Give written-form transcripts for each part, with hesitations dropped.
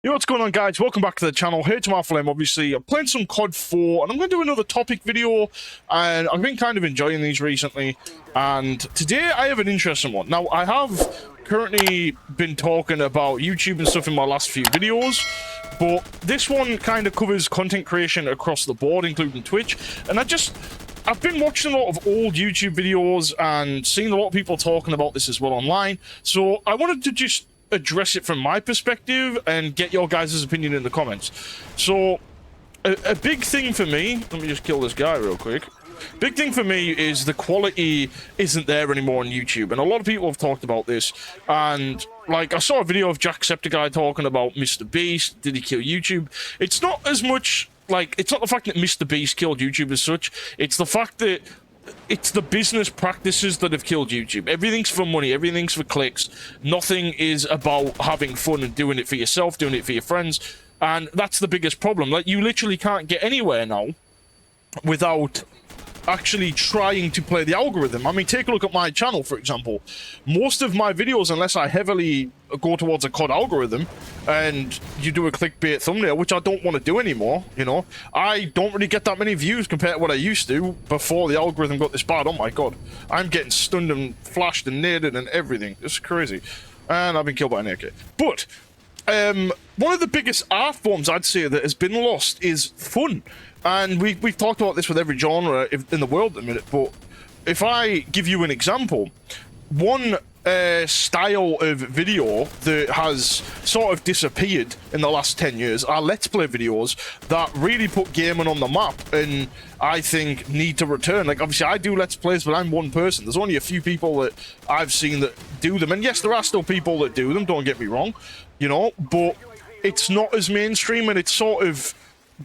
Yo, what's going on, guys? Welcome back to the channel. Here to my flame, obviously. I'm playing some COD 4, and I'm going to do another topic video, and I've been kind of enjoying these recently, and today I have an interesting one. Now, I have currently been talking about YouTube and stuff in my last few videos, but this one kind of covers content creation across the board, including Twitch, and I've been watching a lot of old YouTube videos and seeing a lot of people talking about this as well online, so I wanted to just address it from my perspective and get your guys' opinion in the comments. So a big thing for me, let me just kill this guy real quick. Big thing for me is the quality isn't there anymore on YouTube, and a lot of people have talked about this. And like, I saw a video of Jacksepticeye talking about Mr. Beast. Did he kill YouTube? It's not as much like, it's not the fact that Mr. Beast killed YouTube as such, it's the fact that it's the business practices that have killed YouTube. Everything's for money, everything's for clicks. Nothing is about having fun and doing it for yourself, doing it for your friends. And that's the biggest problem. Like, you literally can't get anywhere now without actually trying to play the algorithm. I mean, take a look at my channel, for example. Most of my videos, unless I heavily go towards a COD algorithm and you do a clickbait thumbnail, which I don't want to do anymore, you know, I don't really get that many views compared to what I used to before the algorithm got this bad. Oh my god, I'm getting stunned and flashed and naded and everything. It's crazy. And I've been killed by an AK. But one of the biggest art forms I'd say that has been lost is fun. And we've talked about this with every genre in the world at the minute, but if I give you an example, one style of video that has sort of disappeared in the last 10 years are Let's Play videos that really put gaming on the map and I think need to return. Like, obviously I do Let's Plays, but I'm one person. There's only a few people that I've seen that do them, and yes, there are still people that do them, don't get me wrong, you know, but it's not as mainstream, and it sort of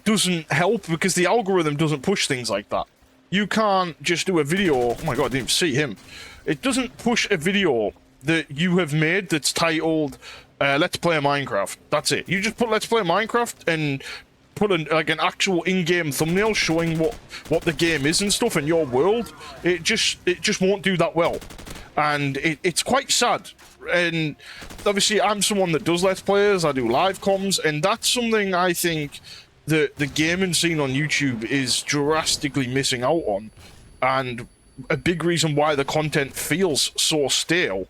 doesn't help because the algorithm doesn't push things like that. You can't just do a video, oh my god, I didn't even see him. It doesn't push a video that you have made that's titled Let's Play Minecraft. That's it. You just put Let's Play Minecraft and put like an actual in-game thumbnail showing what the game is and stuff in your world. It just won't do that well, and it's quite sad. And obviously I'm someone that does Let's Players, I do live comms, and that's something I think the gaming scene on YouTube is drastically missing out on, and a big reason why the content feels so stale.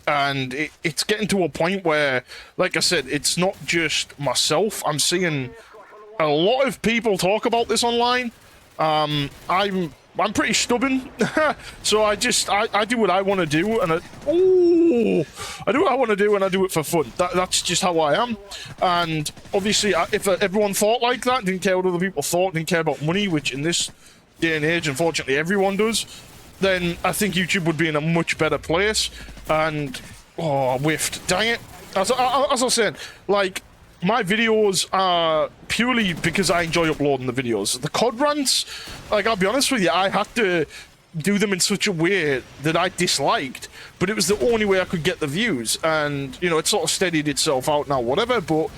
And it's getting to a point where, like I said, it's not just myself. I'm seeing a lot of people talk about this online. I'm pretty stubborn, so I do what I want to do, and I do what I want to do, and I do it for fun. That's just how I am. And obviously, if everyone thought like that, didn't care what other people thought, didn't care about money, which in this day and age, unfortunately, everyone does, then I think YouTube would be in a much better place. And oh, I whiffed. Dang it! As I was saying, like, my videos are purely because I enjoy uploading the videos. The COD rants, like, I'll be honest with you, I had to do them in such a way that I disliked, but it was the only way I could get the views, and, you know, it sort of steadied itself out now, whatever, but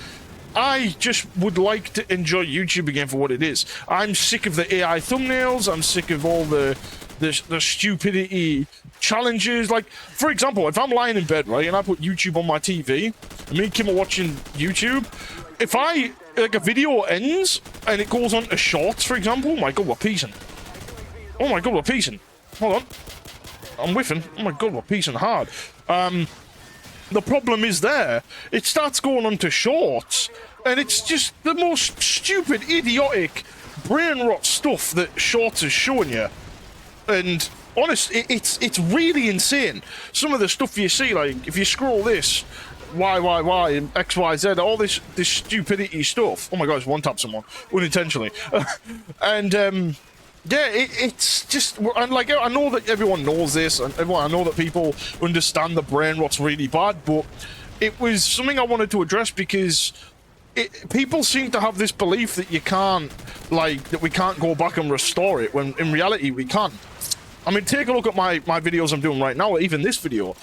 I just would like to enjoy YouTube again for what it is. I'm sick of the AI thumbnails, I'm sick of all the stupidity challenges. Like, for example, if I'm lying in bed, right, and I put YouTube on my TV, and me and Kim are watching YouTube, if like, a video ends and it goes on to shorts, for example, oh my god, we're peasing. Oh my god, we're peasing. Hold on. I'm whiffing. Oh my god, we're peasing hard. The problem is there, it starts going on to shorts, and it's just the most stupid, idiotic, brain rot stuff that shorts is showing you. And honest, it's really insane. Some of the stuff you see, like, if you scroll this, Y, and XYZ, all this stupidity stuff. Oh my god, it's one-tap someone, unintentionally. And, yeah, it's just, and like, I know that everyone knows this, and I know that people understand the brain rot's really bad, but it was something I wanted to address because people seem to have this belief that you can't, like, that we can't go back and restore it, when in reality we can. I mean, take a look at my videos I'm doing right now, even this video.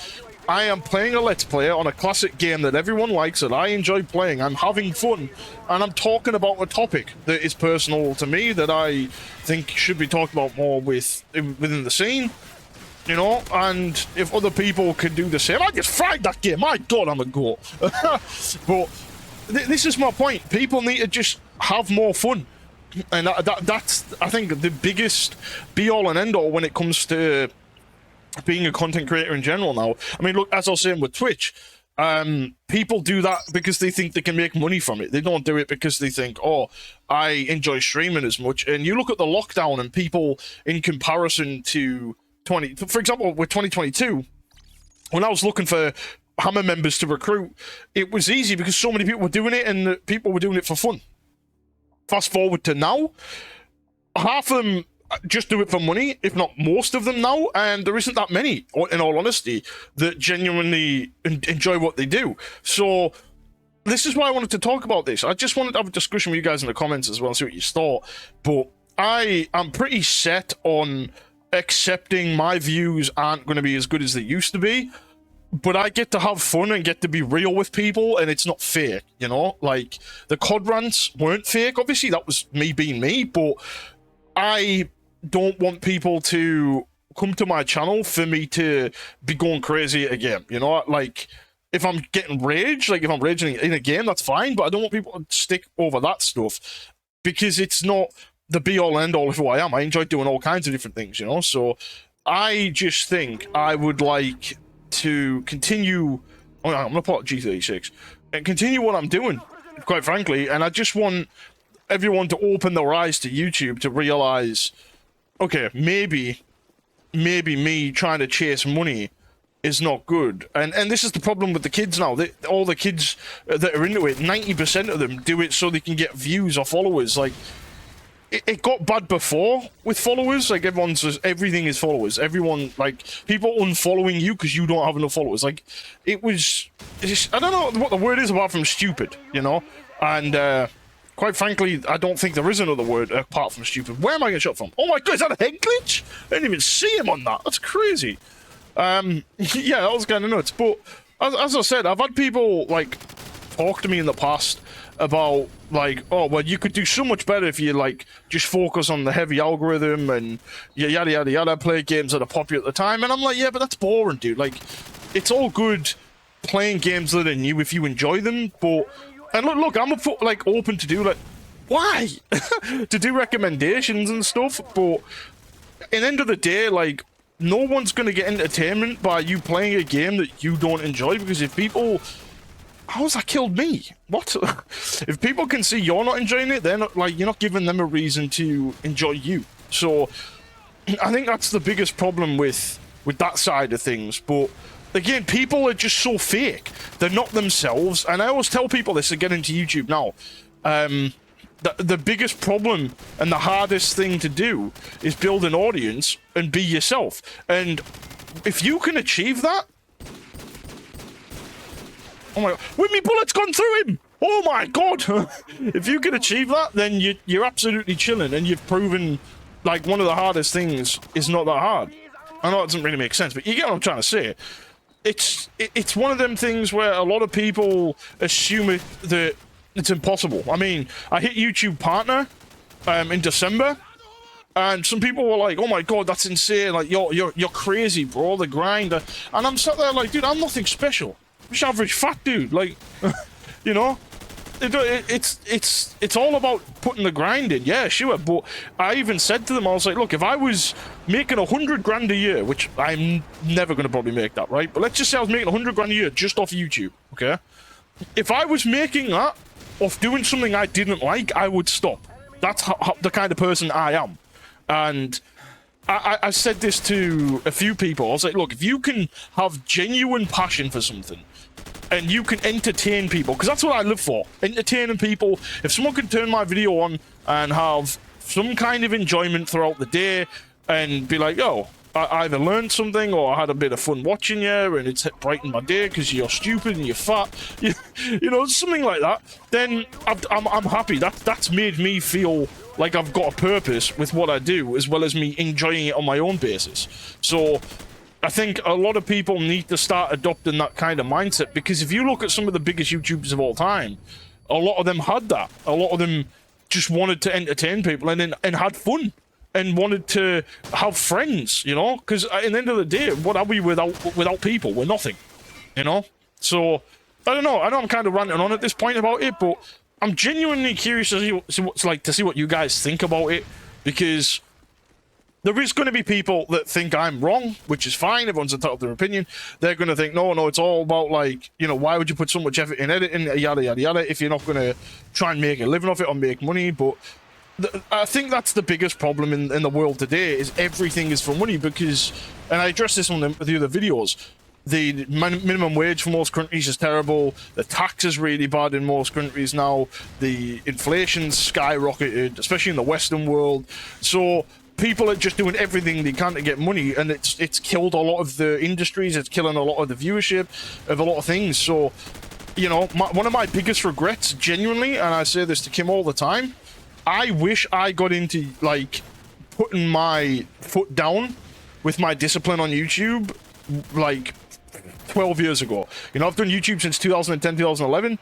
I am playing a Let's Play on a classic game that everyone likes, that I enjoy playing. I'm having fun, and I'm talking about a topic that is personal to me, that I think should be talked about more within the scene, you know. And if other people can do the same, I just fried that game. My god, I'm a goat. But this is my point. People need to just have more fun. And that's, I think, the biggest be-all and end-all when it comes to being a content creator in general now. I mean, look, as I was saying with Twitch, people do that because they think they can make money from it. They don't do it because they think, oh, I enjoy streaming as much. And you look at the lockdown and people in comparison to for example, with 2022, when I was looking for Hammer members to recruit, it was easy because so many people were doing it and people were doing it for fun. Fast forward to now, half of them just do it for money, if not most of them now, and there isn't that many, in all honesty, that genuinely enjoy what they do. So this is why I wanted to talk about this. I just wanted to have a discussion with you guys in the comments as well, see what you thought. But I am pretty set on accepting my views aren't going to be as good as they used to be. But I get to have fun and get to be real with people, and it's not fake, you know? Like, the COD rants weren't fake, obviously, that was me being me, but I don't want people to come to my channel for me to be going crazy again, you know? Like, if I'm getting rage, like, if I'm raging in a game, that's fine, but I don't want people to stick over that stuff, because it's not the be-all end-all of who I am. I enjoy doing all kinds of different things, you know? So, I just think I would like to continue. Oh, I'm gonna put G36 and continue what I'm doing, quite frankly. And I just want everyone to open their eyes to YouTube to realize, okay, maybe me trying to chase money is not good. And this is the problem with the kids now. All the kids that are into it, 90% of them do it so they can get views or followers. Like, it got bad before with followers. Like, everything is followers. Everyone, like, people unfollowing you because you don't have enough followers. Like, it's just, I don't know what the word is apart from stupid, you know? And quite frankly, I don't think there is another word apart from stupid. Where am I getting shot from? Oh my god, is that a head glitch? I didn't even see him on that. That's crazy. Yeah, that was kind of nuts. But as I said, I've had people, like, talk to me in the past about, like, oh, well, you could do so much better if you, like, just focus on the heavy algorithm and yada yada yada, play games that are popular at the time. And I'm like, yeah, but that's boring, dude. Like, it's all good playing games that are new if you enjoy them, but, and look, I'm like open to do, like, why to do recommendations and stuff, but at the end of the day, like, no one's gonna get entertainment by you playing a game that you don't enjoy, because if people, how's that killed me? What? If people can see you're not enjoying it, they're not, like, you're not giving them a reason to enjoy you. So I think that's the biggest problem with that side of things. But again, people are just so fake. They're not themselves. And I always tell people this to get into YouTube now. The biggest problem and the hardest thing to do is build an audience and be yourself. And if you can achieve that, oh my god, with me bullets gone through him! Oh my god! If you can achieve that, then you're absolutely chilling, and you've proven, like, one of the hardest things is not that hard. I know it doesn't really make sense, but you get what I'm trying to say. It's one of them things where a lot of people assume that it's impossible. I mean, I hit YouTube Partner in December, and some people were like, oh my god, that's insane, like, you're crazy, bro, the grind. And I'm sat there like, dude, I'm nothing special. I'm just average fat dude, like, you know? It's all about putting the grind in, yeah, sure, but I even said to them, I was like, look, if I was making 100 grand a year, which I'm never going to probably make that, right? But let's just say I was making 100 grand a year just off YouTube, okay? If I was making that off doing something I didn't like, I would stop. That's how the kind of person I am. And I said this to a few people. I was like, look, if you can have genuine passion for something, and you can entertain people, because that's what I live for, entertaining people. If someone can turn my video on and have some kind of enjoyment throughout the day and be like, yo, I either learned something or I had a bit of fun watching you and it's brightened my day because you're stupid and you're fat, you know, something like that, then I'm happy. That's made me feel like I've got a purpose with what I do, as well as me enjoying it on my own basis. So I think a lot of people need to start adopting that kind of mindset, because if you look at some of the biggest YouTubers of all time, a lot of them had that. A lot of them just wanted to entertain people and had fun and wanted to have friends, you know? Because at the end of the day, what are we without people? We're nothing, you know? So I don't know. I know I'm kind of ranting on at this point about it, but I'm genuinely curious to see what you guys think about it, because there is going to be people that think I'm wrong, which is fine. Everyone's entitled to their opinion. They're going to think, no, it's all about, like, you know, why would you put so much effort in editing, yada, yada, yada, if you're not going to try and make a living off it or make money. But I think that's the biggest problem in the world today, is everything is for money, because, and I addressed this on the other videos, the minimum wage for most countries is terrible. The tax is really bad in most countries now. The inflation's skyrocketed, especially in the Western world. So people are just doing everything they can to get money, and it's killed a lot of the industries. It's killing a lot of the viewership of a lot of things. So, you know, one of my biggest regrets, genuinely, and I say this to Kim all the time, I wish I got into, like, putting my foot down with my discipline on YouTube, like, 12 years ago. You know, I've done YouTube since 2010, 2011,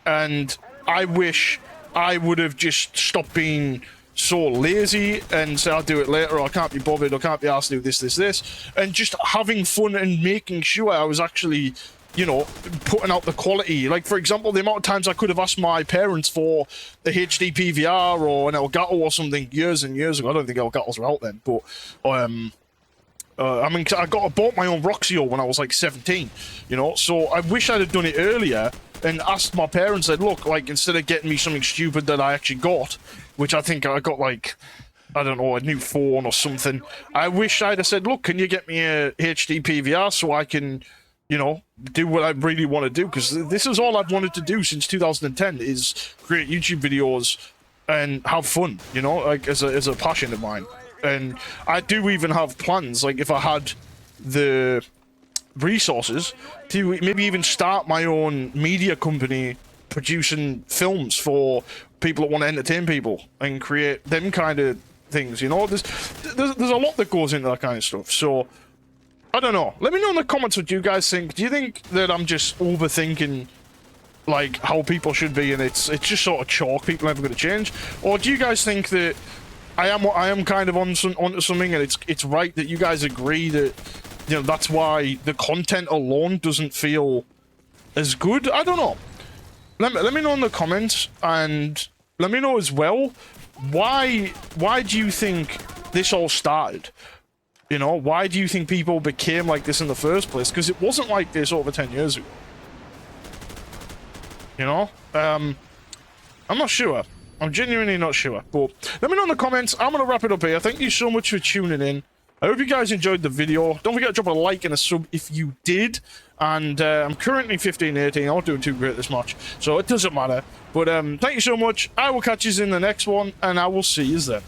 and I wish I would have just stopped being so lazy and say I'll do it later, or I can't be bothered, or can't be asked to do this, and just having fun and making sure I was actually, you know, putting out the quality. Like, for example, the amount of times I could have asked my parents for the HD PVR or an Elgato or something years and years ago. I don't think Elgatos were out then, but I mean, I bought my own Roxio when I was like 17, you know, so I wish I'd have done it earlier and asked my parents, said, look, like, instead of getting me something stupid that I actually got, which I think I got, like, I don't know, a new phone or something, I wish I'd have said, look, can you get me a HD PVR so I can, you know, do what I really want to do? Because this is all I've wanted to do since 2010, is create YouTube videos and have fun, you know, like, as a passion of mine. And I do even have plans, like, if I had the resources, to maybe even start my own media company producing films for people that want to entertain people and create them kind of things, you know? There's a lot that goes into that kind of stuff. So, I don't know. Let me know in the comments what you guys think. Do you think that I'm just overthinking, like, how people should be, and it's just sort of chalk, people are never going to change? Or do you guys think that I am kind of onto something, and it's right that you guys agree that, you know, that's why the content alone doesn't feel as good? I don't know. Let me know in the comments, and let me know as well, why do you think this all started? You know, why do you think people became like this in the first place? Because it wasn't like this over 10 years ago. You know? I'm not sure. I'm genuinely not sure, but let me know in the comments. I'm going to wrap it up here. Thank you so much for tuning in. I hope you guys enjoyed the video. Don't forget to drop a like and a sub if you did. And I'm currently 15-18. I'm not doing too great this match, so it doesn't matter. But thank you so much. I will catch you in the next one, and I will see you then.